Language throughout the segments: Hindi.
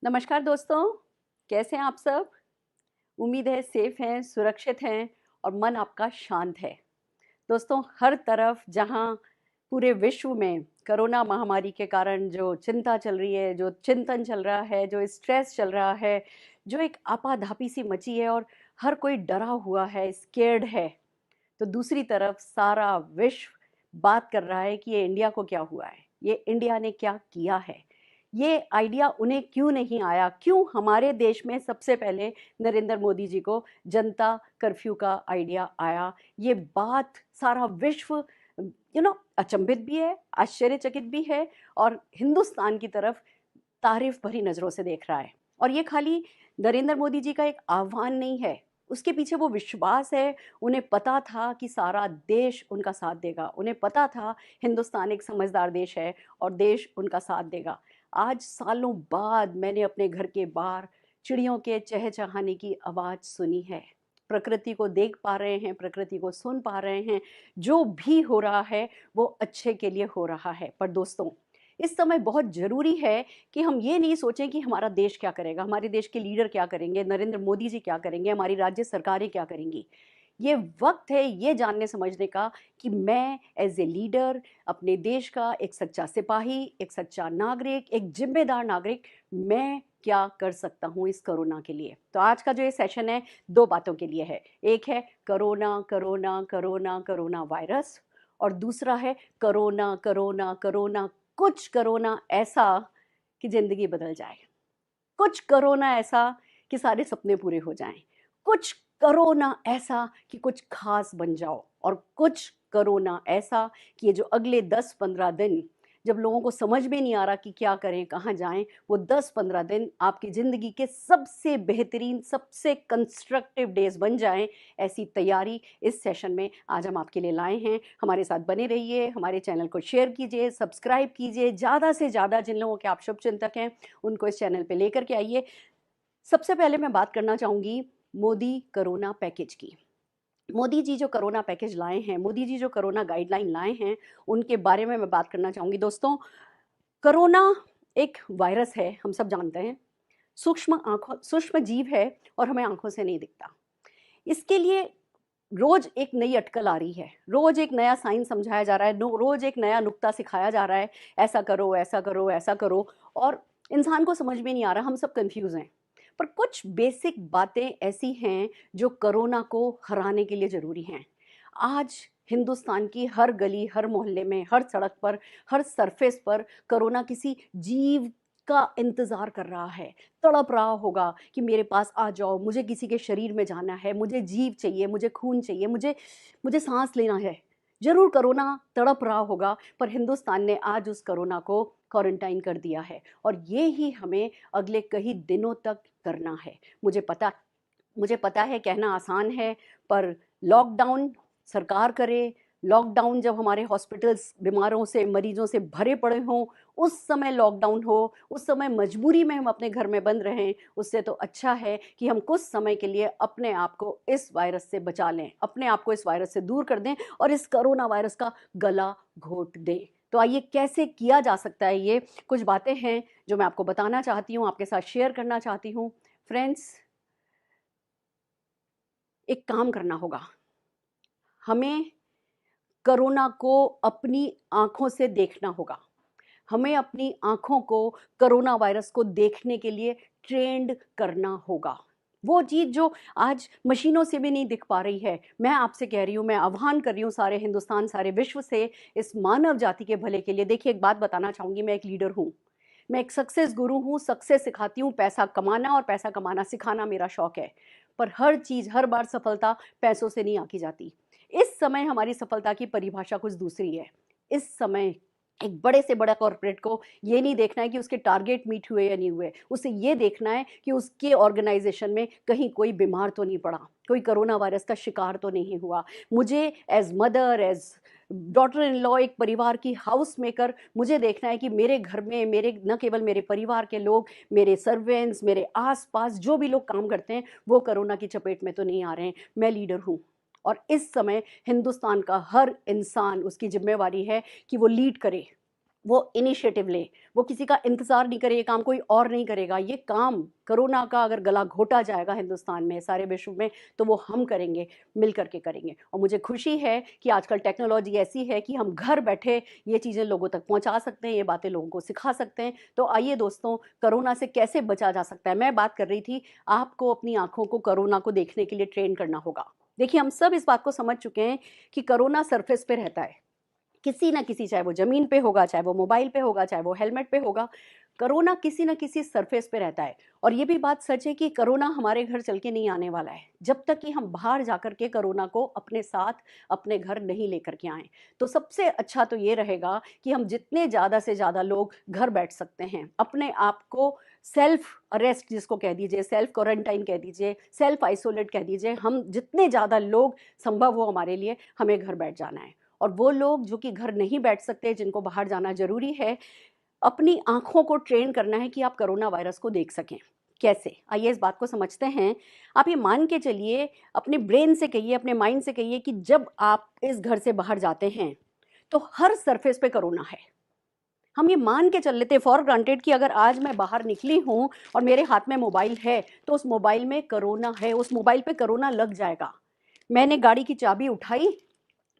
नमस्कार दोस्तों, कैसे हैं आप सब? उम्मीद है सेफ हैं, सुरक्षित हैं और मन आपका शांत है। दोस्तों, हर तरफ जहां पूरे विश्व में कोरोना महामारी के कारण जो चिंता चल रही है, जो चिंतन चल रहा है, जो स्ट्रेस चल रहा है, जो एक आपाधापी सी मची है और हर कोई डरा हुआ है, स्केर्ड है, तो दूसरी तरफ सारा विश्व बात कर रहा है कि ये इंडिया को क्या हुआ है, ये इंडिया ने क्या किया है, ये आइडिया उन्हें क्यों नहीं आया, क्यों हमारे देश में सबसे पहले नरेंद्र मोदी जी को जनता कर्फ्यू का आइडिया आया। ये बात सारा विश्व अचंभित भी है, आश्चर्यचकित भी है और हिंदुस्तान की तरफ तारीफ भरी नज़रों से देख रहा है। और ये खाली नरेंद्र मोदी जी का एक आह्वान नहीं है, उसके पीछे वो विश्वास है। उन्हें पता था कि सारा देश उनका साथ देगा, उन्हें पता था हिंदुस्तान एक समझदार देश है और देश उनका साथ देगा। आज सालों बाद मैंने अपने घर के बाहर चिड़ियों के चहचहाने की आवाज़ सुनी है। प्रकृति को देख पा रहे हैं, प्रकृति को सुन पा रहे हैं। जो भी हो रहा है वो अच्छे के लिए हो रहा है। पर दोस्तों, इस समय बहुत ज़रूरी है कि हम ये नहीं सोचें कि हमारा देश क्या करेगा, हमारे देश के लीडर क्या करेंगे, नरेंद्र मोदी जी क्या करेंगे, हमारी राज्य सरकारें क्या करेंगी। ये वक्त है ये जानने समझने का कि मैं एज ए लीडर अपने देश का एक सच्चा सिपाही, एक सच्चा नागरिक, एक जिम्मेदार नागरिक, मैं क्या कर सकता हूँ इस कोरोना के लिए। तो आज का जो ये सेशन है, दो बातों के लिए है। एक है corona corona corona corona virus और दूसरा है कोरोना कोरोना कोरोना, कुछ कोरोना ऐसा कि ज़िंदगी बदल जाए, कुछ कोरोना ऐसा कि सारे सपने पूरे हो जाएं, कुछ कोरोना ऐसा कि कुछ खास बन जाओ और कुछ कोरोना ऐसा कि ये जो अगले 10-15 दिन जब लोगों को समझ में नहीं आ रहा कि क्या करें, कहाँ जाएं, वो 10-15 दिन आपकी ज़िंदगी के सबसे बेहतरीन, सबसे कंस्ट्रक्टिव डेज बन जाएं, ऐसी तैयारी इस सेशन में आज हम आपके लिए लाए हैं। हमारे साथ बने रहिए, हमारे चैनल को शेयर कीजिए, सब्सक्राइब कीजिए, ज़्यादा से ज़्यादा जिन लोगों के आप शुभचिंतक हैं उनको इस चैनल पे लेकर के आइए। सबसे पहले मैं बात करना चाहूँगी मोदी कोरोना पैकेज की। मोदी जी जो कोरोना पैकेज लाए हैं, मोदी जी जो कोरोना गाइडलाइन लाए हैं, उनके बारे में मैं बात करना चाहूँगी। दोस्तों, कोरोना एक वायरस है, हम सब जानते हैं। सूक्ष्म जीव है और हमें आँखों से नहीं दिखता। इसके लिए रोज़ एक नई अटकल आ रही है, रोज़ एक नया साइंस समझाया जा रहा है, रोज़ एक नया नुक्ता सिखाया जा रहा है, ऐसा करो, ऐसा करो, ऐसा करो और इंसान को समझ में नहीं आ रहा, हम सब कन्फ्यूज़ हैं। पर कुछ बेसिक बातें ऐसी हैं जो कोरोना को हराने के लिए ज़रूरी हैं। आज हिंदुस्तान की हर गली, हर मोहल्ले में, हर सड़क पर, हर सरफेस पर कोरोना किसी जीव का इंतज़ार कर रहा है, तड़प रहा होगा कि मेरे पास आ जाओ, मुझे किसी के शरीर में जाना है, मुझे जीव चाहिए, मुझे खून चाहिए, मुझे मुझे सांस लेना है। ज़रूर कोरोना तड़प रहा होगा, पर हिंदुस्तान ने आज उस कोरोना को क्वारंटाइन कर दिया है और ये ही हमें अगले कई दिनों तक करना है। मुझे पता है कहना आसान है, पर लॉकडाउन सरकार करे, लॉकडाउन जब हमारे हॉस्पिटल्स बीमारों से, मरीजों से भरे पड़े हों, उस समय लॉकडाउन हो, उस समय मजबूरी में हम अपने घर में बंद रहें, उससे तो अच्छा है कि हम कुछ समय के लिए अपने आप को इस वायरस से बचा लें, अपने आप को इस वायरस से दूर कर दें और इस कोरोना वायरस का गला घोट दें। तो आइए कैसे किया जा सकता है, ये कुछ बातें हैं जो मैं आपको बताना चाहती हूँ, आपके साथ शेयर करना चाहती हूँ। फ्रेंड्स, एक काम करना होगा, हमें कोरोना को अपनी आँखों से देखना होगा। हमें अपनी आँखों को कोरोना वायरस को देखने के लिए ट्रेंड करना होगा। वो चीज़ जो आज मशीनों से भी नहीं दिख पा रही है, मैं आपसे कह रही हूँ, मैं आह्वान कर रही हूँ सारे हिंदुस्तान, सारे विश्व से, इस मानव जाति के भले के लिए। देखिए, एक बात बताना चाहूँगी, मैं एक लीडर हूँ, मैं एक सक्सेस गुरु हूँ, सक्सेस सिखाती हूँ, पैसा कमाना और पैसा कमाना सिखाना मेरा शौक है। पर हर चीज़, हर बार सफलता पैसों से नहीं आकी जाती। इस समय हमारी सफलता की परिभाषा कुछ दूसरी है। इस समय एक बड़े से बड़ा कॉर्पोरेट को ये नहीं देखना है कि उसके टारगेट मीट हुए या नहीं हुए, उसे ये देखना है कि उसके ऑर्गेनाइजेशन में कहीं कोई बीमार तो नहीं पड़ा, कोई कोरोना वायरस का शिकार तो नहीं हुआ। मुझे as mother, as daughter in law, एक परिवार की हाउस मेकर, मुझे देखना है कि मेरे घर में मेरे न केवल मेरे परिवार के लोग, मेरे सर्वेंट्स, मेरे आसपास जो भी लोग काम करते हैं, वो कोरोना की चपेट में तो नहीं आ रहे हैं। मैं लीडर हूँ और इस समय हिंदुस्तान का हर इंसान, उसकी जिम्मेवारी है कि वो लीड करे, वो इनिशिएटिव ले, वो किसी का इंतज़ार नहीं करे, ये काम कोई और नहीं करेगा। ये काम कोरोना का अगर गला घोटा जाएगा हिंदुस्तान में, सारे विश्व में, तो वो हम करेंगे, मिल कर के करेंगे। और मुझे खुशी है कि आजकल टेक्नोलॉजी ऐसी है कि हम घर बैठे ये चीज़ें लोगों तक पहुंचा सकते हैं, ये बातें लोगों को सिखा सकते हैं। तो आइए दोस्तों, कोरोना से कैसे बचा जा सकता है। मैं बात कर रही थी, आपको अपनी आँखों को कोरोना को देखने के लिए ट्रेन करना होगा। देखिए, हम सब इस बात को समझ चुके हैं कि कोरोना सरफेस पे रहता है, किसी ना किसी, चाहे वो ज़मीन पे होगा, चाहे वो मोबाइल पे होगा, चाहे वो हेलमेट पे होगा, कोरोना किसी ना किसी सरफेस पे रहता है। और ये भी बात सच है कि कोरोना हमारे घर चल के नहीं आने वाला है, जब तक कि हम बाहर जाकर के कोरोना को अपने साथ अपने घर नहीं लेकर के आएँ। तो सबसे अच्छा तो ये रहेगा कि हम जितने ज़्यादा से ज़्यादा लोग घर बैठ सकते हैं, अपने आप को सेल्फ अरेस्ट जिसको कह दीजिए, सेल्फ क्वारंटाइन कह दीजिए, सेल्फ आइसोलेट कह दीजिए, हम जितने ज़्यादा लोग संभव हो हमारे लिए, हमें घर बैठ जाना है। और वो लोग जो कि घर नहीं बैठ सकते, जिनको बाहर जाना ज़रूरी है, अपनी आँखों को ट्रेन करना है कि आप कोरोना वायरस को देख सकें। कैसे? आइए इस बात को समझते हैं। आप ये मान के चलिए, अपने ब्रेन से कहिए, अपने माइंड से कहिए कि जब आप इस घर से बाहर जाते हैं, तो हर सरफेस पे कोरोना है। हम ये मान के चल लेते हैं फॉर ग्रांटेड कि अगर आज मैं बाहर निकली हूँ और मेरे हाथ में मोबाइल है, तो उस मोबाइल में कोरोना है, उस मोबाइल पे कोरोना लग जाएगा। मैंने गाड़ी की चाबी उठाई,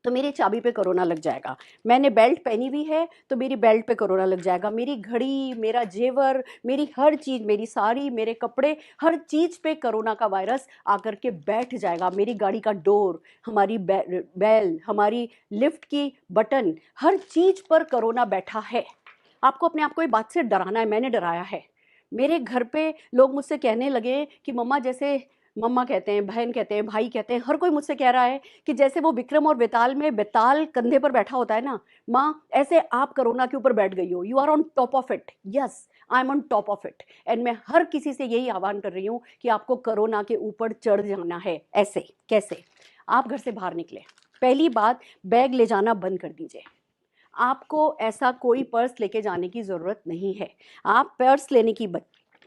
तो मेरी चाबी पे कोरोना लग जाएगा। मैंने बेल्ट पहनी हुई है, तो मेरी बेल्ट पे कोरोना लग जाएगा। मेरी घड़ी, मेरा जेवर, मेरी हर चीज़, मेरी साड़ी, मेरे कपड़े, हर चीज़ पे कोरोना का वायरस आकर के बैठ जाएगा। मेरी गाड़ी का डोर, हमारी बेल, हमारी लिफ्ट की बटन, हर चीज़ पर कोरोना बैठा है। आपको अपने आप को ये बात से डराना है, मैंने डराया है। मेरे घर पे लोग मुझसे कहने लगे कि मम्मा, जैसे मम्मा कहते हैं, बहन कहते हैं, भाई कहते हैं, हर कोई मुझसे कह रहा है कि जैसे वो विक्रम और बेताल में बेताल कंधे पर बैठा होता है ना, माँ ऐसे आप कोरोना के ऊपर बैठ गई हो, you are on top of it. Yes, I am on top of it. And मैं हर किसी से यही आह्वान कर रही हूँ कि आपको कोरोना के ऊपर चढ़ जाना है। ऐसे कैसे? आप घर से बाहर निकले, पहली बात, बैग ले जाना बंद कर दीजिए। आपको ऐसा कोई पर्स लेके जाने की ज़रूरत नहीं है। आप पर्स लेने की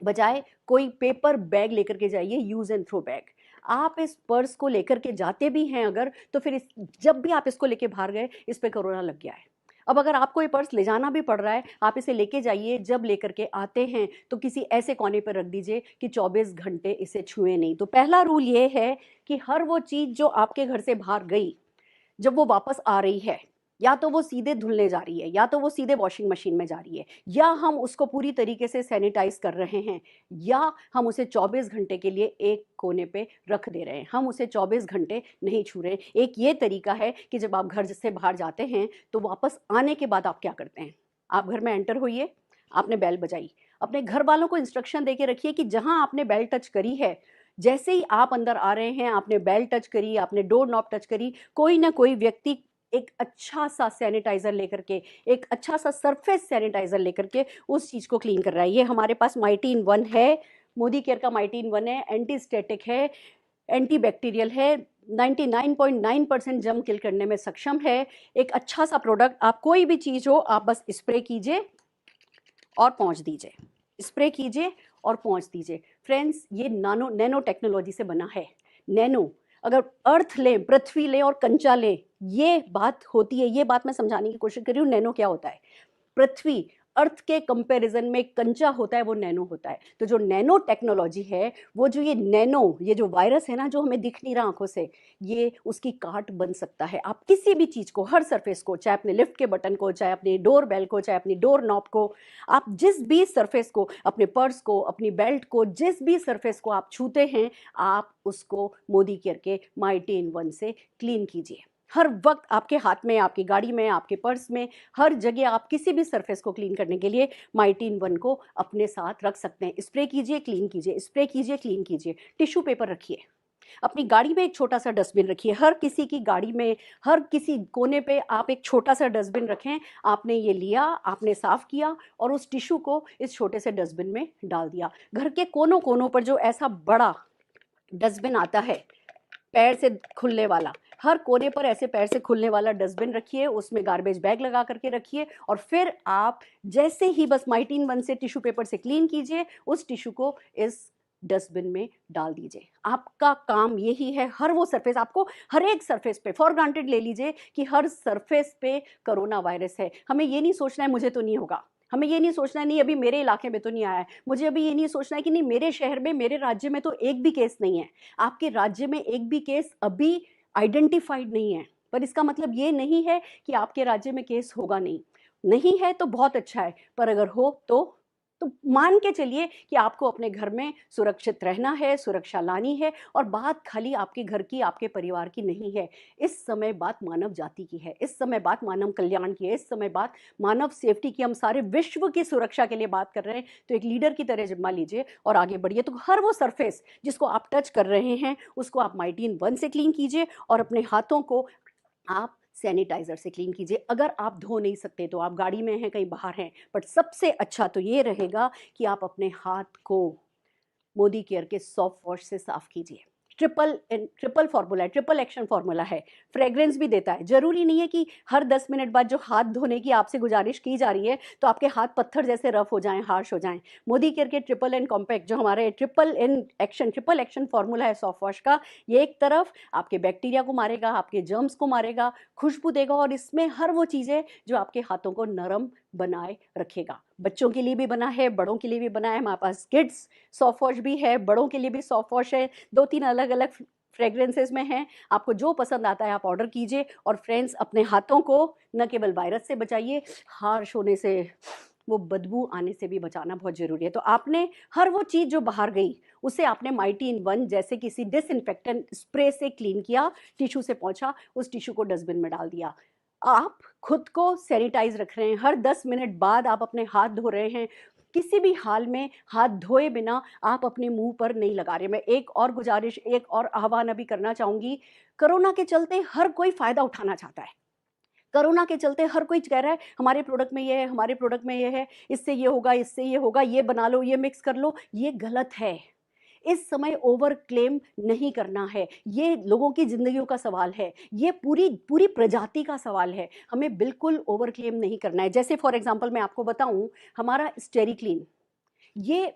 बजाय कोई पेपर बैग लेकर के जाइए, यूज़ एंड थ्रो बैग। आप इस पर्स को लेकर के जाते भी हैं अगर, तो फिर जब भी आप इसको लेके बाहर गए, इस पे कोरोना लग गया है। अब अगर आपको ये पर्स ले जाना भी पड़ रहा है, आप इसे लेके जाइए। जब लेकर के आते हैं तो किसी ऐसे कोने पर रख दीजिए कि 24 घंटे इसे छुए नहीं। तो पहला रूल ये है कि हर वो चीज़ जो आपके घर से बाहर गई, जब वो वापस आ रही है, या तो वो सीधे धुलने जा रही है, या तो वो सीधे वॉशिंग मशीन में जा रही है, या हम उसको पूरी तरीके से सैनिटाइज कर रहे हैं, या हम उसे 24 घंटे के लिए एक कोने पे रख दे रहे हैं। हम उसे 24 घंटे नहीं छू रहे। एक ये तरीका है कि जब आप घर से बाहर जाते हैं, तो वापस आने के बाद आप क्या करते हैं? आप घर में एंटर होइए, आपने बेल बजाई, अपने घर वालों को इंस्ट्रक्शन दे के रखिए कि जहां आपने बेल टच करी है, जैसे ही आप अंदर आ रहे हैं, आपने बेल टच करी, आपने डोर नॉब टच करी, कोई ना कोई व्यक्ति एक अच्छा सा सैनिटाइजर लेकर के, एक अच्छा सा सरफेस सैनिटाइजर लेकर के उस चीज़ को क्लीन कर रहा है। ये हमारे पास माइटीन 1 है, मोदी केयर का माइटीन 1 है, एंटी स्टैटिक है, एंटी बैक्टीरियल है, 99.9% जर्म किल करने में सक्षम है। एक अच्छा सा प्रोडक्ट, आप कोई भी चीज़ हो, आप बस स्प्रे कीजिए और पहुंच दीजिए, स्प्रे कीजिए और पहुंच दीजिए। फ्रेंड्स, ये नैनो टेक्नोलॉजी से बना है। नैनो, अगर अर्थ लें, पृथ्वी लें और कंचा लें, ये बात होती है। ये बात मैं समझाने की कोशिश कर रही हूँ, नैनो क्या होता है। पृथ्वी, अर्थ के कंपैरिजन में कंचा होता है, वो नैनो होता है। तो जो नैनो टेक्नोलॉजी है, वो जो ये नैनो, ये जो वायरस है ना, जो हमें दिख नहीं रहा आंखों से, ये उसकी काट बन सकता है। आप किसी भी चीज़ को, हर सरफेस को, चाहे अपने लिफ्ट के बटन को, चाहे अपनी डोर बेल को, चाहे अपनी डोर नॉब को, आप जिस भी सरफेस को, अपने पर्स को, अपनी बेल्ट को, जिस भी सरफेस को आप छूते हैं, आप उसको मोदी केयर के माइटीन 1 से क्लीन कीजिए। हर वक्त आपके हाथ में, आपकी गाड़ी में, आपके पर्स में, हर जगह आप किसी भी सरफेस को क्लीन करने के लिए माइटीन 1 को अपने साथ रख सकते हैं। स्प्रे कीजिए, क्लीन कीजिए, स्प्रे कीजिए, क्लीन कीजिए। टिश्यू पेपर रखिए, अपनी गाड़ी में एक छोटा सा डस्टबिन रखिए। हर किसी की गाड़ी में, हर किसी कोने पे आप एक छोटा सा डस्टबिन रखें। आपने ये लिया, आपने साफ किया और उस टिश्यू को इस छोटे से डस्टबिन में डाल दिया। घर के कोनों कोनों पर जो ऐसा बड़ा डस्टबिन आता है, पैर से खुलने वाला, हर कोने पर ऐसे पैर से खुलने वाला डस्टबिन रखिए, उसमें गार्बेज बैग लगा करके रखिए। और फिर आप जैसे ही बस माइटीन 1 से टिश्यू पेपर से क्लीन कीजिए, उस टिश्यू को इस डस्टबिन में डाल दीजिए। आपका काम यही है, हर वो सरफेस, आपको हर एक सरफेस पे, फॉर ग्रांटेड ले लीजिए कि हर सरफेस पे कोरोना वायरस है। हमें ये नहीं सोचना है मुझे तो नहीं होगा, हमें ये नहीं सोचना है नहीं अभी मेरे इलाके में तो नहीं आया है, मुझे अभी ये नहीं सोचना है कि नहीं मेरे शहर में, मेरे राज्य में तो एक भी केस नहीं है। आपके राज्य में एक भी केस अभी आइडेंटिफाइड नहीं है, पर इसका मतलब ये नहीं है कि आपके राज्य में केस होगा नहीं। नहीं है तो बहुत अच्छा है, पर अगर हो तो मान के चलिए कि आपको अपने घर में सुरक्षित रहना है, सुरक्षा लानी है, और बात खाली आपके घर की, आपके परिवार की नहीं है। इस समय बात मानव जाति की है, इस समय बात मानव कल्याण की है, इस समय बात मानव सेफ्टी की, हम सारे विश्व की सुरक्षा के लिए बात कर रहे हैं। तो एक लीडर की तरह जिम्मा लीजिए और आगे बढ़िए। तो हर वो सरफेस जिसको आप टच कर रहे हैं उसको आप माइटीन 1 से क्लीन कीजिए, और अपने हाथों को आप सैनिटाइजर से क्लीन कीजिए। अगर आप धो नहीं सकते तो आप गाड़ी में हैं, कहीं बाहर हैं, बट सबसे अच्छा तो ये रहेगा कि आप अपने हाथ को मोदी केयर के सॉफ्ट वॉश से साफ कीजिए। ट्रिपल फॉर्मूला है, ट्रिपल एक्शन फॉर्मूला है, फ्रेग्रेंस भी देता है। जरूरी नहीं है कि हर 10 मिनट बाद जो हाथ धोने की आपसे गुजारिश की जा रही है तो आपके हाथ पत्थर जैसे रफ हो जाएं, हार्श हो जाएं। मोदी केयर के ट्रिपल एन कॉम्पैक्ट, जो हमारे ट्रिपल एक्शन फॉर्मूला है सॉफ्ट वॉश का, ये एक तरफ आपके बैक्टीरिया को मारेगा, आपके जर्म्स को मारेगा, खुशबू देगा, और इसमें हर वो चीज़ें जो आपके हाथों को नरम बनाए रखेगा। बच्चों के लिए भी बना है, बड़ों के लिए भी बना है, हमारे पास किड्स सॉफ्ट वॉश भी है, बड़ों के लिए भी सॉफ्ट वॉश है, 2-3 अलग अलग फ्रेग्रेंसेस में हैं। आपको जो पसंद आता है आप ऑर्डर कीजिए। और फ्रेंड्स, अपने हाथों को न केवल वायरस से बचाइए, हार्श होने से, वो बदबू आने से भी बचाना बहुत जरूरी है। तो आपने हर वो चीज़ जो बाहर गई उसे आपने माइटीन 1 जैसे किसी डिसइंफेक्टेंट स्प्रे से क्लीन किया, टिश्यू से पोंछा, उस टिश्यू को डस्टबिन में डाल दिया। आप खुद को सैनिटाइज रख रहे हैं, हर 10 मिनट बाद आप अपने हाथ धो रहे हैं। किसी भी हाल में हाथ धोए बिना आप अपने मुंह पर नहीं लगा रहे। मैं एक और गुजारिश, एक और आह्वान अभी करना चाहूंगी। कोरोना के चलते हर कोई फायदा उठाना चाहता है। कोरोना के चलते हर कोई कह रहा है हमारे प्रोडक्ट में ये है, हमारे प्रोडक्ट में ये है, इससे ये होगा, इससे ये होगा, ये बना लो, ये मिक्स कर लो। ये गलत है। इस समय ओवर क्लेम नहीं करना है। ये लोगों की जिंदगियों का सवाल है, ये पूरी पूरी प्रजाति का सवाल है। हमें बिल्कुल ओवर क्लेम नहीं करना है। जैसे फॉर एग्जांपल मैं आपको बताऊं, हमारा स्टेरी क्लीन, ये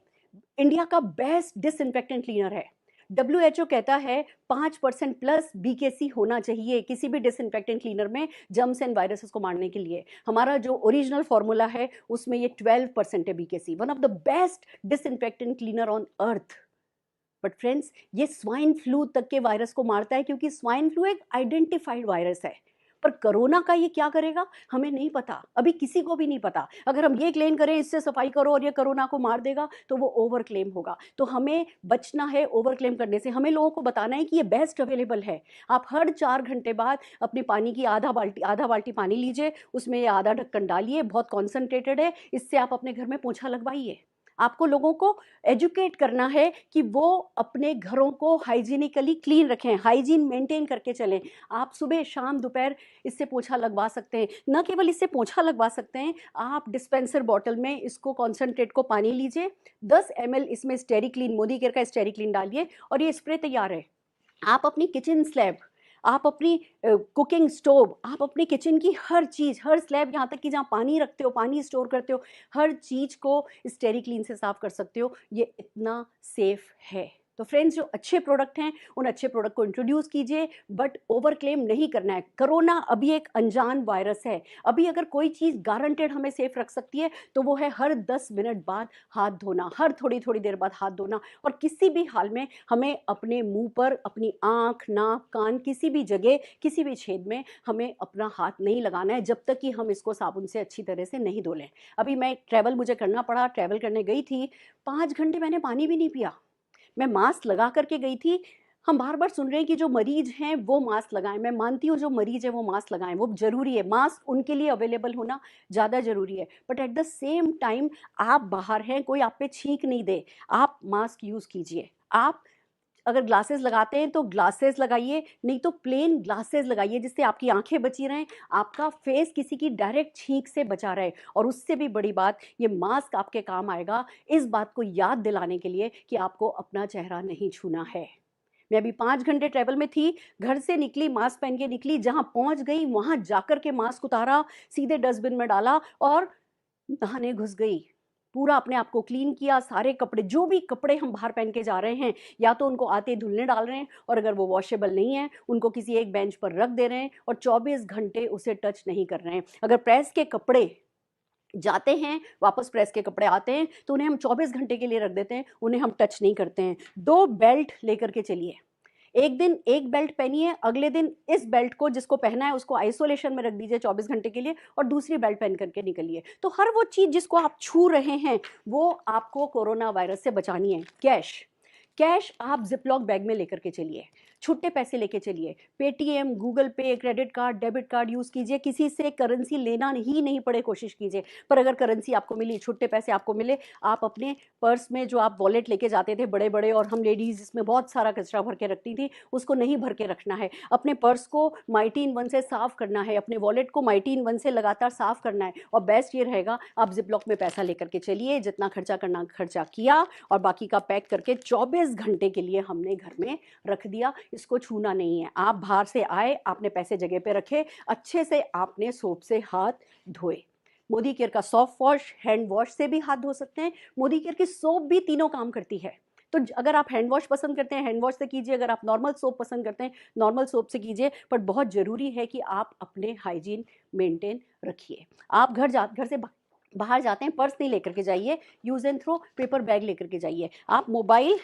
इंडिया का बेस्ट डिसइंफेक्टेंट क्लीनर है। WHO कहता है 5% प्लस BKC होना चाहिए किसी भी डिसइंफेक्टेंट क्लीनर में, जर्म्स एंड वायरसेस को मारने के लिए। हमारा जो ओरिजिनल फॉर्मूला है उसमें ये 12% है BKC, one of the best disinfectant cleaner on earth. But friends, ये स्वाइन फ्लू तक के वायरस को मारता है, क्योंकि स्वाइन फ्लू एक आइडेंटिफाइड वायरस है। पर कोरोना का ये क्या करेगा हमें नहीं पता, अभी किसी को भी नहीं पता। अगर हम ये क्लेम करें इससे सफाई करो और ये कोरोना को मार देगा तो वो ओवर क्लेम होगा। तो हमें बचना है ओवर क्लेम करने से। हमें लोगों को बताना है कि ये बेस्ट अवेलेबल है। आप हर 4 घंटे बाद अपनी पानी की आधा बाल्टी पानी लीजिए, उसमें ये आधा ढक्कन डालिए, बहुत कॉन्सेंट्रेटेड है, इससे आप अपने घर में पोछा लगवाइए। आपको लोगों को एजुकेट करना है कि वो अपने घरों को हाइजीनिकली क्लीन रखें, हाइजीन मेंटेन करके चलें। आप सुबह शाम दोपहर इससे पोछा लगवा सकते हैं। न केवल इससे पोछा लगवा सकते हैं, आप डिस्पेंसर बॉटल में इसको कॉन्सेंट्रेट को पानी लीजिए, 10 ml इसमें स्टेरी क्लीन, मोदी केयर का स्टेरी क्लीन डालिए, और ये स्प्रे तैयार है। आप अपनी किचन स्लैब, आप अपनी कुकिंग स्टोव, आप अपनी किचन की हर चीज़, हर स्लैब, यहाँ तक कि जहाँ पानी रखते हो, पानी स्टोर करते हो, हर चीज़ को स्टेरी क्लीन से साफ कर सकते हो। ये इतना सेफ है। तो फ्रेंड्स, जो अच्छे प्रोडक्ट हैं उन अच्छे प्रोडक्ट को इंट्रोड्यूस कीजिए, बट ओवर क्लेम नहीं करना है। कोरोना अभी एक अनजान वायरस है। अभी अगर कोई चीज़ गारंटेड हमें सेफ रख सकती है तो वो है हर 10 मिनट बाद हाथ धोना, हर थोड़ी थोड़ी देर बाद हाथ धोना। और किसी भी हाल में हमें अपने मुंह पर, अपनी आँख, नाक, कान, किसी भी जगह, किसी भी छेद में हमें अपना हाथ नहीं लगाना है जब तक कि हम इसको साबुन से अच्छी तरह से नहीं धो लें। अभी मैं ट्रैवल मुझे करना पड़ा, ट्रैवल करने गई थी, 5 घंटे मैंने पानी भी नहीं पिया। मैं मास्क लगा करके गई थी। हम बार बार सुन रहे हैं कि जो मरीज हैं वो मास्क लगाएं। मैं मानती हूँ जो मरीज है वो मास्क लगाएं, वो जरूरी है, मास्क उनके लिए अवेलेबल होना ज़्यादा जरूरी है। But at the same time आप बाहर हैं, कोई आप पे छींक नहीं दे, आप मास्क यूज़ कीजिए। आप अगर ग्लासेस लगाते हैं तो ग्लासेस लगाइए, नहीं तो प्लेन ग्लासेस लगाइए, जिससे आपकी आंखें बची रहें, आपका फेस किसी की डायरेक्ट छींक से बचा रहे। और उससे भी बड़ी बात, ये मास्क आपके काम आएगा इस बात को याद दिलाने के लिए कि आपको अपना चेहरा नहीं छूना है। मैं अभी 5 घंटे ट्रैवल में थी, घर से निकली मास्क पहन के निकली, जहां पहुंच गई वहां जाकर के मास्क उतारा, सीधे डस्टबिन में डाला और नहाने घुस गई। पूरा अपने आप को क्लीन किया, सारे कपड़े, जो भी कपड़े हम बाहर पहन के जा रहे हैं, या तो उनको आते ही धुलने डाल रहे हैं, और अगर वो वॉशेबल नहीं है उनको किसी एक बेंच पर रख दे रहे हैं और 24 घंटे उसे टच नहीं कर रहे हैं। अगर प्रेस के कपड़े जाते हैं, वापस प्रेस के कपड़े आते हैं, तो उन्हें हम 24 घंटे के लिए रख देते हैं, उन्हें हम टच नहीं करते हैं। 2 बेल्ट लेकर के चलिए, एक दिन एक बेल्ट पहनिए, अगले दिन इस बेल्ट को जिसको पहना है उसको आइसोलेशन में रख दीजिए 24 घंटे के लिए, और दूसरी बेल्ट पहन करके निकलिए। तो हर वो चीज़ जिसको आप छू रहे हैं वो आपको कोरोना वायरस से बचानी है। कैश आप जिपलॉक बैग में लेकर के चलिए, छुट्टे पैसे लेके चलिए, पेटीएम, गूगल पे, credit card, debit card use कीजिए, किसी से करेंसी लेना ही नहीं पड़े कोशिश कीजिए। पर अगर करेंसी आपको मिली, छुट्टे पैसे आपको मिले, आप अपने पर्स में जो आप वॉलेट लेके जाते थे बड़े बड़े, और हम लेडीज़ इसमें बहुत सारा कचरा भर के रखती थी, उसको नहीं भर के रखना है। अपने पर्स को माइटी इन वन से साफ़ करना है, अपने वॉलेट को माइटी इन वन से लगातार साफ़ करना है। और बेस्ट ये रहेगा आप जिपलॉक में पैसा लेकर के चलिए, जितना खर्चा करना खर्चा किया, और बाकी का पैक करके 24 घंटे के लिए हमने घर में रख दिया। इसको छूना नहीं है। आप बाहर से आए, आपने पैसे जगह पे रखे, अच्छे से आपने सोप से हाथ धोए। मोदी केयर का सॉफ्ट वॉश, हैंड वॉश से भी हाथ धो सकते हैं। मोदी केयर की सोप भी तीनों काम करती है। तो अगर आप हैंड वॉश पसंद करते हैं, हैंड वॉश से कीजिए, अगर आप नॉर्मल सोप पसंद करते हैं, नॉर्मल सोप से कीजिए। पर बहुत ज़रूरी है कि आप अपने हाइजीन मेंटेन रखिए। आप घर से बाहर जाते हैं, पर्स नहीं लेकर के जाइए, use and throw paper bag लेकर के जाइए। आप मोबाइल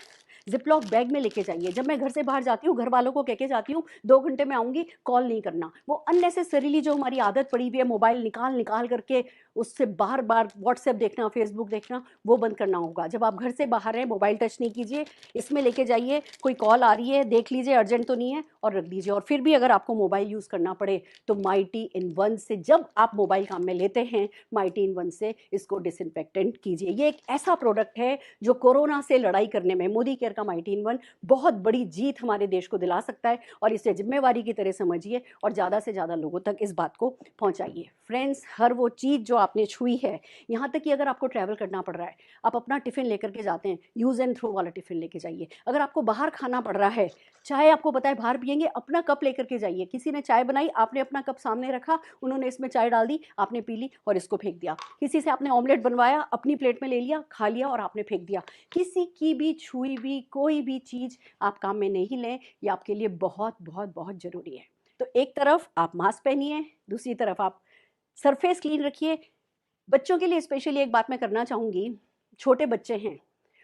जिपलॉक बैग में लेके जाइए। जब मैं घर से बाहर जाती हूँ, घर वालों को कह के जाती हूँ 2 घंटे में आऊँगी, कॉल नहीं करना। वो अननेसेसरीली जो हमारी आदत पड़ी हुई है मोबाइल निकाल करके उससे बार बार व्हाट्सएप देखना, फेसबुक देखना, वो बंद करना होगा। जब आप घर से बाहर हैं, मोबाइल टच नहीं कीजिए, इसमें लेके जाइए। कोई कॉल आ रही है देख लीजिए, अर्जेंट तो नहीं है, और रख दीजिए। और फिर भी अगर आपको मोबाइल यूज़ करना पड़े तो माइटी इन वन से, जब आप मोबाइल काम में लेते हैं, माइटी इन वन से इसको डिसइंफेक्टेंट कीजिए। ये एक ऐसा प्रोडक्ट है जो कोरोना से लड़ाई करने में मोदी केयर का माइटी इन वन बहुत बड़ी जीत हमारे देश को दिला सकता है, और इसे जिम्मेवारी की तरह समझिए और ज़्यादा से ज़्यादा लोगों तक इस बात को पहुंचाइए। फ्रेंड्स, हर वो चीज़ जो आपने छुई है, यहाँ तक कि अगर आपको ट्रैवल करना पड़ रहा है, आप अपना टिफ़िन लेकर के जाते हैं, यूज़ एंड थ्रो वाला टिफ़िन लेके जाइए। अगर आपको बाहर खाना पड़ रहा है, चाय आपको पता है बाहर पियेंगे, अपना कप लेकर के जाइए। किसी ने चाय बनाई, आपने अपना कप सामने रखा, उन्होंने इसमें चाय डाल दी, आपने पी ली और इसको फेंक दिया। किसी से आपने ऑमलेट बनवाया, अपनी प्लेट में ले लिया, खा लिया और आपने फेंक दिया। किसी की भी छुई हुई कोई भी चीज़ आप काम में नहीं लें, ये आपके लिए बहुत बहुत बहुत ज़रूरी है। तो एक तरफ आप मास्क पहनिए, दूसरी तरफ आप सरफेस क्लीन रखिए। बच्चों के लिए स्पेशली एक बात मैं करना चाहूँगी, छोटे बच्चे हैं,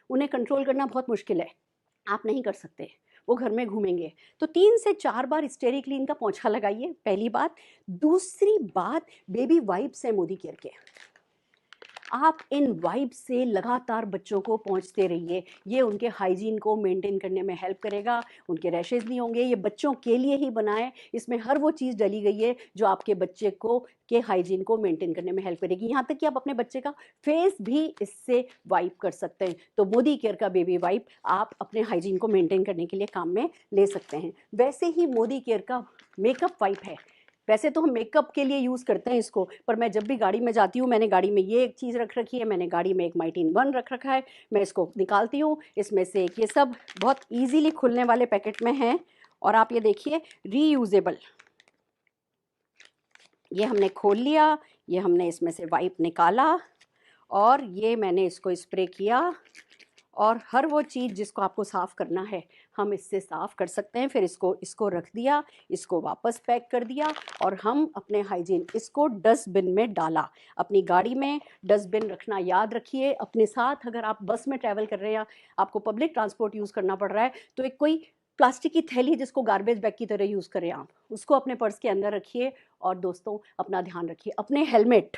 उन्हें कंट्रोल करना बहुत मुश्किल है, आप नहीं कर सकते, वो घर में घूमेंगे, तो 3 से 4 बार स्टेरी क्लीन का पोंछा लगाइए, पहली बात। दूसरी बात, बेबी वाइप्स है मोदी केयर के, आप इन वाइप से लगातार बच्चों को पोंछते रहिए। ये उनके हाइजीन को मेंटेन करने में हेल्प करेगा, उनके रैशेज़ नहीं होंगे। ये बच्चों के लिए ही बना है, इसमें हर वो चीज़ डली गई है जो आपके बच्चे को के हाइजीन को मेंटेन करने में हेल्प करेगी। यहाँ तक कि आप अपने बच्चे का फेस भी इससे वाइप कर सकते हैं। तो मोदी केयर का बेबी वाइप आप अपने हाइजीन को मेंटेन करने के लिए काम में ले सकते हैं। वैसे ही मोदी केयर का मेकअप वाइप है। वैसे तो हम मेकअप के लिए यूज़ करते हैं इसको, पर मैं जब भी गाड़ी में जाती हूँ, मैंने गाड़ी में ये एक चीज़ रख रखी है, मैंने गाड़ी में एक माइटी इन वन रख रखा है, मैं इसको निकालती हूँ, इसमें से एक, ये सब बहुत ईजीली खुलने वाले पैकेट में हैं। और आप ये देखिए, रीयूजेबल, ये हमने खोल लिया, ये हमने इसमें से वाइप निकाला, और ये मैंने इसको स्प्रे किया, और हर वो चीज़ जिसको आपको साफ़ करना है हम इससे साफ़ कर सकते हैं। फिर इसको रख दिया, इसको वापस पैक कर दिया, और हम अपने हाइजीन, इसको डस्टबिन में डाला। अपनी गाड़ी में डस्टबिन रखना याद रखिए अपने साथ। अगर आप बस में ट्रैवल कर रहे हैं या आपको पब्लिक ट्रांसपोर्ट यूज़ करना पड़ रहा है, तो एक कोई प्लास्टिक की थैली जिसको गार्बेज बैग की तरह यूज़ करें आप, उसको अपने पर्स के अंदर रखिए। और दोस्तों, अपना ध्यान रखिए, अपने हेलमेट,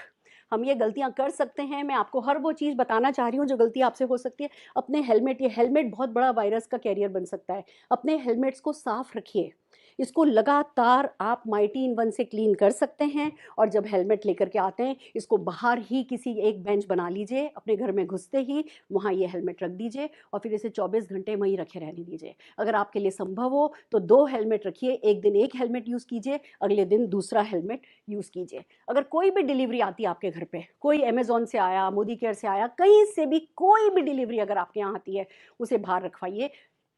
हम ये गलतियां कर सकते हैं, मैं आपको हर वो चीज़ बताना चाह रही हूँ जो गलती आपसे हो सकती है। अपने हेलमेट, ये हेलमेट बहुत बड़ा वायरस का कैरियर बन सकता है। अपने हेलमेट्स को साफ रखिए, इसको लगातार आप माइटी इन वन से क्लीन कर सकते हैं। और जब हेलमेट लेकर के आते हैं, इसको बाहर ही किसी एक बेंच बना लीजिए, अपने घर में घुसते ही वहाँ ये हेलमेट रख दीजिए, और फिर इसे 24 घंटे वहीं रखे रहने दीजिए। अगर आपके लिए संभव हो तो 2 हेलमेट रखिए, एक दिन एक हेलमेट यूज़ कीजिए, अगले दिन दूसरा हेलमेट यूज़ कीजिए। अगर कोई भी डिलीवरी आती है आपके घर पे, कोई अमेज़ॉन से आया, मोदी केयर से आया, कहीं से भी कोई भी डिलीवरी अगर आपके यहाँ आती है, उसे बाहर रखवाइए,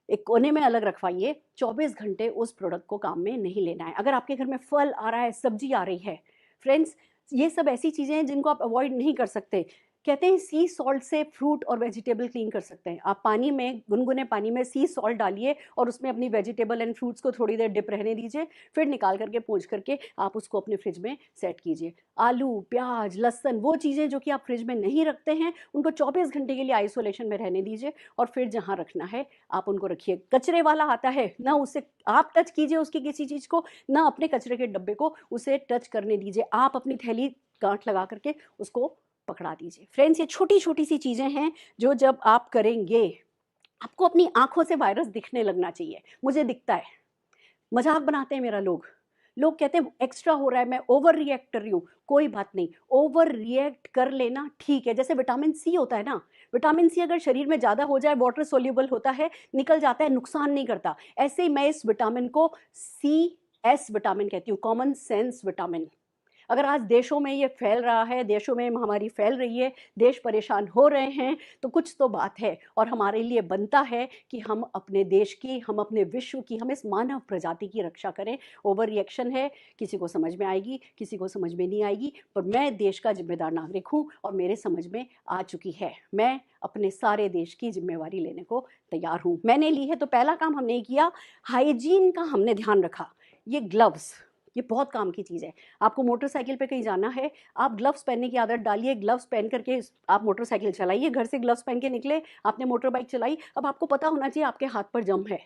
एक कोने में अलग रखवाइए। 24 घंटे उस प्रोडक्ट को काम में नहीं लेना है। अगर आपके घर में फल आ रहा है, सब्जी आ रही है, फ्रेंड्स, ये सब ऐसी चीज़ें हैं जिनको आप अवॉइड नहीं कर सकते। कहते हैं सी सॉल्ट से फ्रूट और वेजिटेबल क्लीन कर सकते हैं। आप पानी में, गुनगुने पानी में सी सॉल्ट डालिए और उसमें अपनी वेजिटेबल एंड फ्रूट्स को थोड़ी देर डिप रहने दीजिए, फिर निकाल करके पोंछ करके आप उसको अपने फ्रिज में सेट कीजिए। आलू, प्याज, लहसुन, वो चीज़ें जो कि आप फ्रिज में नहीं रखते हैं, उनको 24 घंटे के लिए आइसोलेशन में रहने दीजिए और फिर जहाँ रखना है आप उनको रखिए। कचरे वाला आता है ना, उससे आप टच कीजिए उसकी किसी चीज़ को, ना अपने कचरे के डब्बे को उसे टच करने दीजिए। आप अपनी थैली गांठ लगा करके उसको पकड़ा दीजिए। फ्रेंड्स, ये छोटी छोटी सी चीज़ें हैं जो जब आप करेंगे, आपको अपनी आंखों से वायरस दिखने लगना चाहिए। मुझे दिखता है, मजाक बनाते हैं मेरा लोग, लोग कहते हैं एक्स्ट्रा हो रहा है, मैं ओवर रिएक्ट कर रही हूँ। कोई बात नहीं, ओवर रिएक्ट कर लेना ठीक है। जैसे विटामिन सी होता है ना, विटामिन सी अगर शरीर में ज़्यादा हो जाए, वाटर सोल्यूबल होता है, निकल जाता है, नुकसान नहीं करता। ऐसे ही मैं इस विटामिन को CS विटामिन कहती हूँ, कॉमन सेंस विटामिन। अगर आज देशों में ये फैल रहा है, देशों में महामारी फैल रही है, देश परेशान हो रहे हैं, तो कुछ तो बात है और हमारे लिए बनता है कि हम अपने देश की, हम अपने विश्व की, हम इस मानव प्रजाति की रक्षा करें। ओवर रिएक्शन है, किसी को समझ में आएगी, किसी को समझ में नहीं आएगी, पर मैं देश का जिम्मेदार नागरिक हूँ और मेरे समझ में आ चुकी है। मैं अपने सारे देश की जिम्मेवारी लेने को तैयार हूँ। मैंने ली है, तो पहला काम हमने किया, हाइजीन का हमने ध्यान रखा। ये ग्लव्स, ये बहुत काम की चीज़ है। आपको मोटरसाइकिल पे कहीं जाना है, आप ग्लव्स पहनने की आदत डालिए। ग्लव्स पहन करके आप मोटरसाइकिल चलाइए। घर से ग्लव्स पहन के निकले, आपने मोटर बाइक चलाई, अब आपको पता होना चाहिए आपके हाथ पर जम है।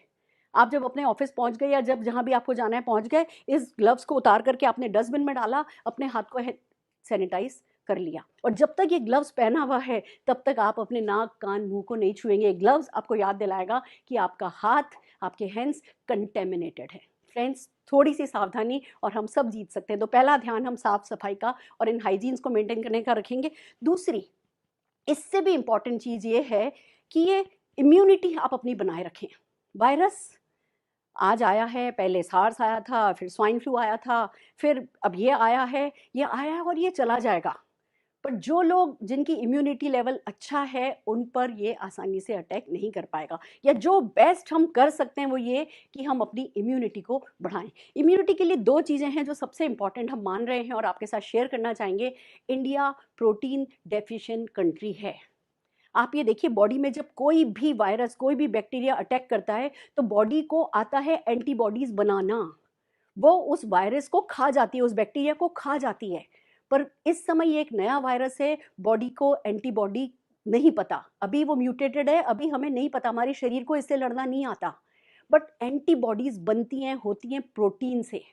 आप जब अपने ऑफिस पहुंच गए या जब जहां भी आपको जाना है पहुंच गए, इस ग्लव्स को उतार करके आपने डस्टबिन में डाला, अपने हाथ को सैनिटाइज कर लिया। और जब तक ये ग्लव्स पहना हुआ है, तब तक आप अपने नाक, कान, मुंह को नहीं छुएंगे। ग्लव्स आपको याद दिलाएगा कि आपका हाथ, आपके हैंड्स कंटेमिनेटेड है। फ्रेंड्स, थोड़ी सी सावधानी और हम सब जीत सकते हैं। तो पहला ध्यान हम साफ सफाई का और इन हाइजीन्स को मेंटेन करने का रखेंगे। दूसरी, इससे भी इंपॉर्टेंट चीज़ ये है कि ये इम्यूनिटी आप अपनी बनाए रखें। वायरस आज आया है, पहले सार्स आया था, फिर स्वाइन फ्लू आया था, फिर अब ये आया है, ये आया है और ये चला जाएगा। पर जो लोग, जिनकी इम्यूनिटी लेवल अच्छा है, उन पर ये आसानी से अटैक नहीं कर पाएगा। या जो बेस्ट हम कर सकते हैं वो ये कि हम अपनी इम्यूनिटी को बढ़ाएं। इम्यूनिटी के लिए दो चीज़ें हैं जो सबसे इंपॉर्टेंट हम मान रहे हैं और आपके साथ शेयर करना चाहेंगे। इंडिया प्रोटीन डेफिशिएंट कंट्री है। आप ये देखिए, बॉडी में जब कोई भी वायरस, कोई भी बैक्टीरिया अटैक करता है, तो बॉडी को आता है एंटीबॉडीज बनाना। वो उस वायरस को खा जाती है, उस बैक्टीरिया को खा जाती है। पर इस समय ये एक नया वायरस है, बॉडी को एंटीबॉडी नहीं पता, अभी वो म्यूटेटेड है, अभी हमें नहीं पता, हमारे शरीर को इससे लड़ना नहीं आता। बट एंटीबॉडीज बनती हैं, होती हैं प्रोटीन से।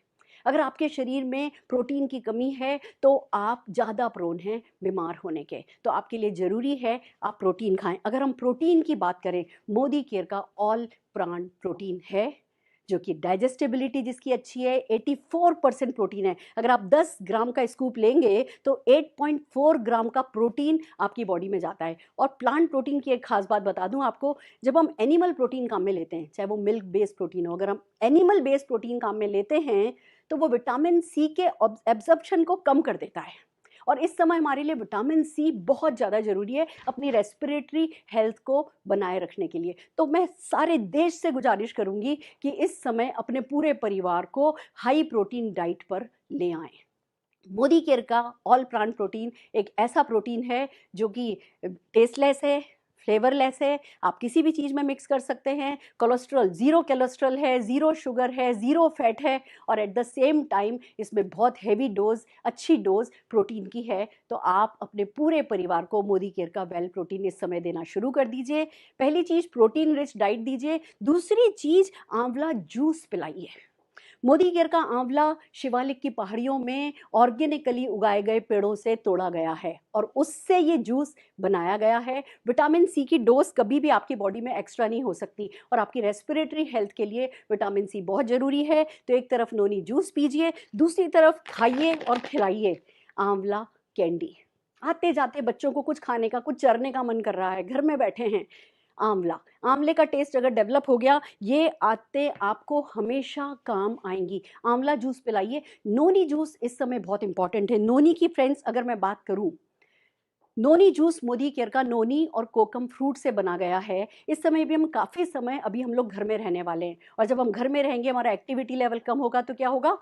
अगर आपके शरीर में प्रोटीन की कमी है तो आप ज़्यादा प्रोन हैं बीमार होने के। तो आपके लिए ज़रूरी है आप प्रोटीन खाएं। अगर हम प्रोटीन की बात करें, मोदी केयर का ऑल प्लांट प्रोटीन है, जो कि डाइजेस्टिबिलिटी जिसकी अच्छी है, 84% प्रोटीन है। अगर आप 10 ग्राम का स्कूप लेंगे तो 8.4 ग्राम का प्रोटीन आपकी बॉडी में जाता है। और प्लांट प्रोटीन की एक खास बात बता दूं आपको, जब हम एनिमल प्रोटीन काम में लेते हैं, चाहे वो मिल्क बेस्ड प्रोटीन हो, अगर हम एनिमल बेस्ड प्रोटीन काम में लेते हैं तो वो विटामिन सी के एब्जॉर्प्शन को कम कर देता है। और इस समय हमारे लिए विटामिन सी बहुत ज़्यादा ज़रूरी है अपनी रेस्पिरेटरी हेल्थ को बनाए रखने के लिए। तो मैं सारे देश से गुजारिश करूंगी कि इस समय अपने पूरे परिवार को हाई प्रोटीन डाइट पर ले आएं। मोदी केयर का ऑल प्लांट प्रोटीन एक ऐसा प्रोटीन है जो कि टेस्टलेस है, फ्लेवरलेस है, आप किसी भी चीज़ में मिक्स कर सकते हैं। कोलेस्ट्रॉल, ज़ीरो कोलेस्ट्रॉल है, ज़ीरो शुगर है, ज़ीरो फैट है, और एट द सेम टाइम इसमें बहुत हैवी डोज, अच्छी डोज प्रोटीन की है। तो आप अपने पूरे परिवार को मोदी केयर का वेल प्रोटीन इस समय देना शुरू कर दीजिए। पहली चीज़, प्रोटीन रिच डाइट दीजिए। दूसरी चीज़, आंवला जूस पिलाइए। मोदी केयर का आंवला शिवालिक की पहाड़ियों में ऑर्गेनिकली उगाए गए पेड़ों से तोड़ा गया है और उससे ये जूस बनाया गया है। विटामिन सी की डोज कभी भी आपकी बॉडी में एक्स्ट्रा नहीं हो सकती और आपकी रेस्पिरेटरी हेल्थ के लिए विटामिन सी बहुत ज़रूरी है। तो एक तरफ नोनी जूस पीजिए, दूसरी तरफ खाइए और खिलाइए आंवला कैंडी। आते जाते बच्चों को कुछ खाने का, कुछ चरने का मन कर रहा है, घर में बैठे हैं, आंवला, आंवले का टेस्ट अगर डेवलप हो गया, ये आते आपको हमेशा काम आएंगी। आंवला जूस पिलाइए। नोनी जूस इस समय बहुत इंपॉर्टेंट है। नोनी की फ्रेंड्स अगर मैं बात करूं, नोनी जूस मोदी केयर का नोनी और कोकम फ्रूट से बना गया है। इस समय भी हम काफ़ी समय, अभी हम लोग घर में रहने वाले हैं और जब हम घर में रहेंगे, हमारा एक्टिविटी लेवल कम होगा तो क्या होगा,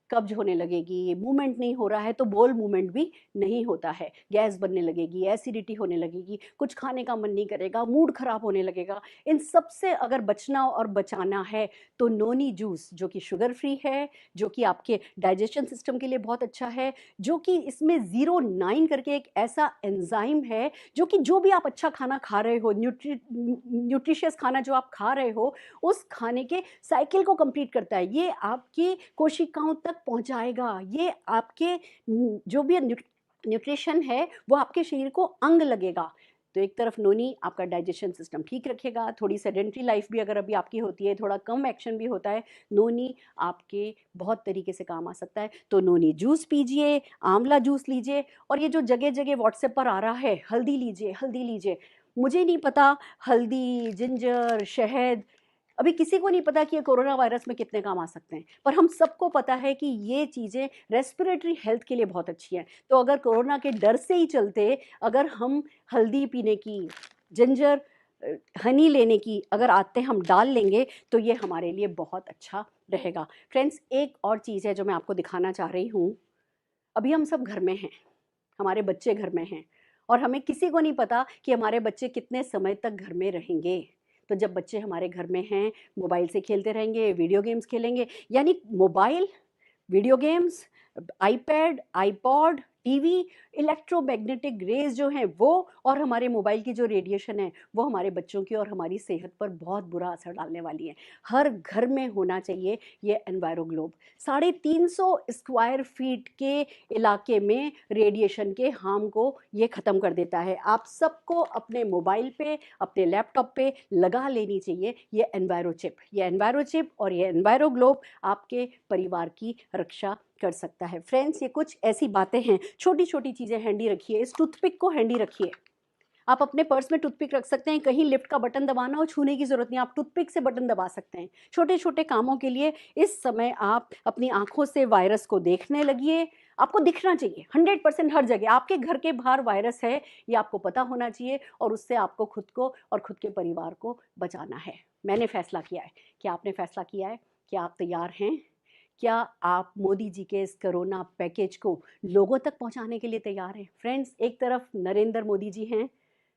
कब्ज होने लगेगी, मूवमेंट नहीं हो रहा है तो बोल मूवमेंट भी नहीं होता है, गैस बनने लगेगी, एसिडिटी होने लगेगी, कुछ खाने का मन नहीं करेगा, मूड खराब होने लगेगा। इन सब से अगर बचना और बचाना है तो नोनी जूस, जो कि शुगर फ्री है, जो कि आपके डाइजेशन सिस्टम के लिए बहुत अच्छा है, जो कि इसमें 09 करके एक ऐसा एंजाइम है जो कि जो भी आप अच्छा खाना खा रहे हो, न्यूट्रिशियस खाना जो आप खा रहे हो, उस खाने के साइकिल को कंप्लीट करता है। ये आपकी कोशिकाओं तक पहुंचाएगा, ये आपके जो भी न्यूट्रिशन है वो आपके शरीर को अंग लगेगा। तो एक तरफ नोनी आपका डाइजेशन सिस्टम ठीक रखेगा, थोड़ी सेडेंट्री लाइफ भी अगर अभी आपकी होती है, थोड़ा कम एक्शन भी होता है, नोनी आपके बहुत तरीके से काम आ सकता है। तो नोनी जूस पीजिए, आंवला जूस लीजिए, और ये जो जगह जगह व्हाट्सएप पर आ रहा है हल्दी लीजिए हल्दी लीजिए, मुझे नहीं पता हल्दी, जिंजर, शहद, अभी किसी को नहीं पता कि ये कोरोना वायरस में कितने काम आ सकते हैं, पर हम सबको पता है कि ये चीज़ें रेस्पिरेटरी हेल्थ के लिए बहुत अच्छी हैं। तो अगर कोरोना के डर से ही चलते अगर हम हल्दी पीने की, जिंजर, हनी लेने की अगर आदतें हम डाल लेंगे तो ये हमारे लिए बहुत अच्छा रहेगा। फ्रेंड्स, एक और चीज़ है जो मैं आपको दिखाना चाह रही हूँ। अभी हम सब घर में हैं, हमारे बच्चे घर में हैं, और हमें किसी को नहीं पता कि हमारे बच्चे कितने समय तक घर में रहेंगे। तो जब बच्चे हमारे घर में हैं, मोबाइल से खेलते रहेंगे, वीडियो गेम्स खेलेंगे, यानी mobile, video games, iPad, iPod, TV, electromagnetic rays जो हैं वो, और हमारे मोबाइल की जो रेडिएशन है वो हमारे बच्चों की और हमारी सेहत पर बहुत बुरा असर डालने वाली है। हर घर में होना चाहिए ये एनवायरो ग्लोब। 350 स्क्वायर फीट के इलाके में रेडिएशन के हार्म को ये ख़त्म कर देता है। आप सबको अपने मोबाइल पे, अपने लैपटॉप पे लगा लेनी चाहिए ये एनवायरो चिप। ये एनवायरो चिप और ये एनवायरो ग्लोब आपके परिवार की रक्षा कर सकता है। फ्रेंड्स, ये कुछ ऐसी बातें हैं, छोटी छोटी चीज़ें हैंडी रखिए। इस टूथपिक को हैंडी रखिए। आप अपने पर्स में टूथपिक रख सकते हैं, कहीं लिफ्ट का बटन दबाना हो, छूने की जरूरत नहीं, आप टूथपिक से बटन दबा सकते हैं। छोटे छोटे कामों के लिए इस समय आप अपनी आंखों से वायरस को देखने लगिए। आपको दिखना चाहिए 100% हर जगह आपके घर के बाहर वायरस है, ये आपको पता होना चाहिए, और उससे आपको खुद को और खुद के परिवार को बचाना है। मैंने फैसला किया है। क्या आपने फैसला किया है? क्या आप तैयार हैं? क्या आप मोदी जी के इस कोरोना पैकेज को लोगों तक पहुंचाने के लिए तैयार हैं? फ्रेंड्स, एक तरफ नरेंद्र मोदी जी हैं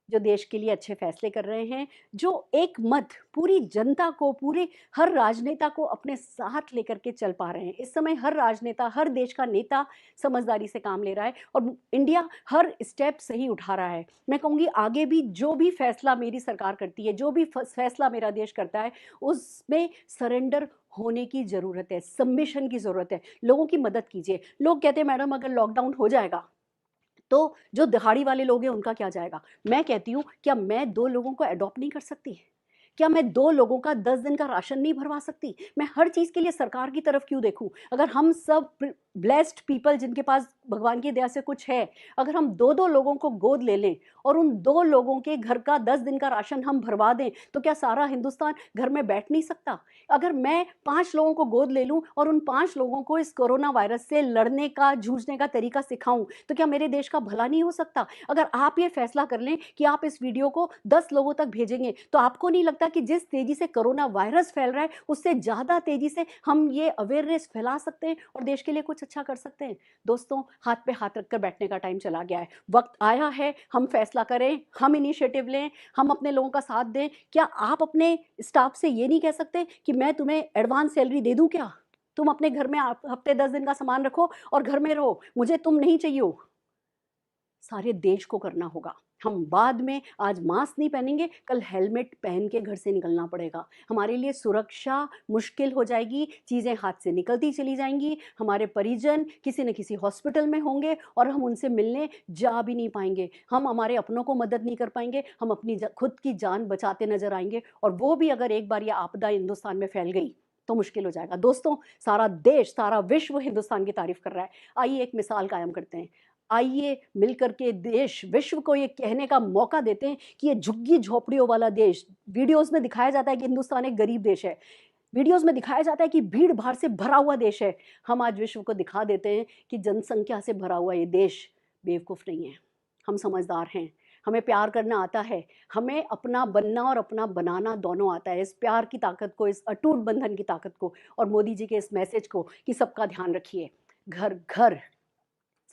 जो देश के लिए अच्छे फैसले कर रहे हैं, जो एक मत पूरी जनता को, पूरे हर राजनेता को अपने साथ लेकर के चल पा रहे हैं। इस समय हर राजनेता, हर देश का नेता समझदारी से काम ले रहा है और इंडिया हर स्टेप सही उठा रहा है। मैं कहूँगी आगे भी जो भी फैसला मेरी सरकार करती है, जो भी फैसला मेरा देश करता है, उसमें सरेंडर होने की ज़रूरत है, सबमिशन की ज़रूरत है। लोगों की मदद कीजिए। लोग कहते हैं मैडम अगर लॉकडाउन हो जाएगा तो जो दिहाड़ी वाले लोग हैं उनका क्या जाएगा? मैं कहती हूँ, क्या मैं 2 लोगों को अडॉप्ट नहीं कर सकती? क्या मैं 2 लोगों का 10 दिन का राशन नहीं भरवा सकती? मैं हर चीज़ के लिए सरकार की तरफ क्यों देखूँ? अगर हम सब ब्लेस्ड पीपल जिनके पास भगवान की दया से कुछ है, अगर हम 2-2 लोगों को गोद ले लें और उन 2 लोगों के घर का 10 दिन का राशन हम भरवा दें, तो क्या सारा हिंदुस्तान घर में बैठ नहीं सकता? अगर मैं 5 लोगों को गोद ले लूँ और उन 5 लोगों को इस कोरोना वायरस से लड़ने का, जूझने का तरीका सिखाऊँ, तो क्या मेरे देश का भला नहीं हो सकता? अगर आप ये फैसला कर लें कि आप इस वीडियो को 10 लोगों तक भेजेंगे, तो आपको नहीं लगता कि जिस तेजी से कोरोना वायरस फैल रहा है, उससे ज़्यादा तेजी से हम ये अवेयरनेस फैला सकते हैं और देश के लिए कुछ अच्छा कर सकते हैं? दोस्तों, हाथ पे हाथ रखकर बैठने का टाइम चला गया है। वक्त आया है हम फैसला करें, हम इनिशिएटिव लें, हम अपने लोगों का साथ दें। क्या आप अपने स्टाफ से ये नहीं कह सकते कि मैं तुम्हें एडवांस सैलरी दे दूं क्या? तुम अपने घर में हफ्ते 10 दिन का सामान रखो और घर में रहो, मुझे तुम नहीं चाहिए हो। सारे देश को करना होगा। हम बाद में आज मास्क नहीं पहनेंगे, कल हेलमेट पहन के घर से निकलना पड़ेगा। हमारे लिए सुरक्षा मुश्किल हो जाएगी, चीज़ें हाथ से निकलती चली जाएंगी, हमारे परिजन किसी न किसी हॉस्पिटल में होंगे और हम उनसे मिलने जा भी नहीं पाएंगे। हम हमारे अपनों को मदद नहीं कर पाएंगे, हम अपनी खुद की जान बचाते नजर आएंगे, और वो भी अगर एक बार ये आपदा हिंदुस्तान में फैल गई तो मुश्किल हो जाएगा। दोस्तों, सारा देश, सारा विश्व हिंदुस्तान की तारीफ कर रहा है। आइए एक मिसाल कायम करते हैं। आइए मिलकर के देश विश्व को ये कहने का मौका देते हैं कि ये झुग्गी झोपड़ियों वाला देश, वीडियोस में दिखाया जाता है कि हिंदुस्तान एक गरीब देश है, वीडियोस में दिखाया जाता है कि भीड़ भाड़ से भरा हुआ देश है। हम आज विश्व को दिखा देते हैं कि जनसंख्या से भरा हुआ ये देश बेवकूफ़ नहीं है, हम समझदार हैं। हमें प्यार करना आता है, हमें अपना बनना और अपना बनाना दोनों आता है। इस प्यार की ताकत को, इस अटूट बंधन की ताकत को और मोदी जी के इस मैसेज को कि सबका ध्यान रखिए, घर घर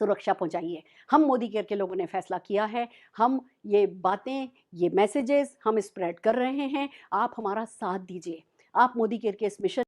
सुरक्षा पहुंचाइए। हम मोदी केयर के लोगों ने फैसला किया है, हम ये बातें, ये मैसेजेस हम स्प्रेड कर रहे हैं। आप हमारा साथ दीजिए, आप मोदी केयर के इस मिशन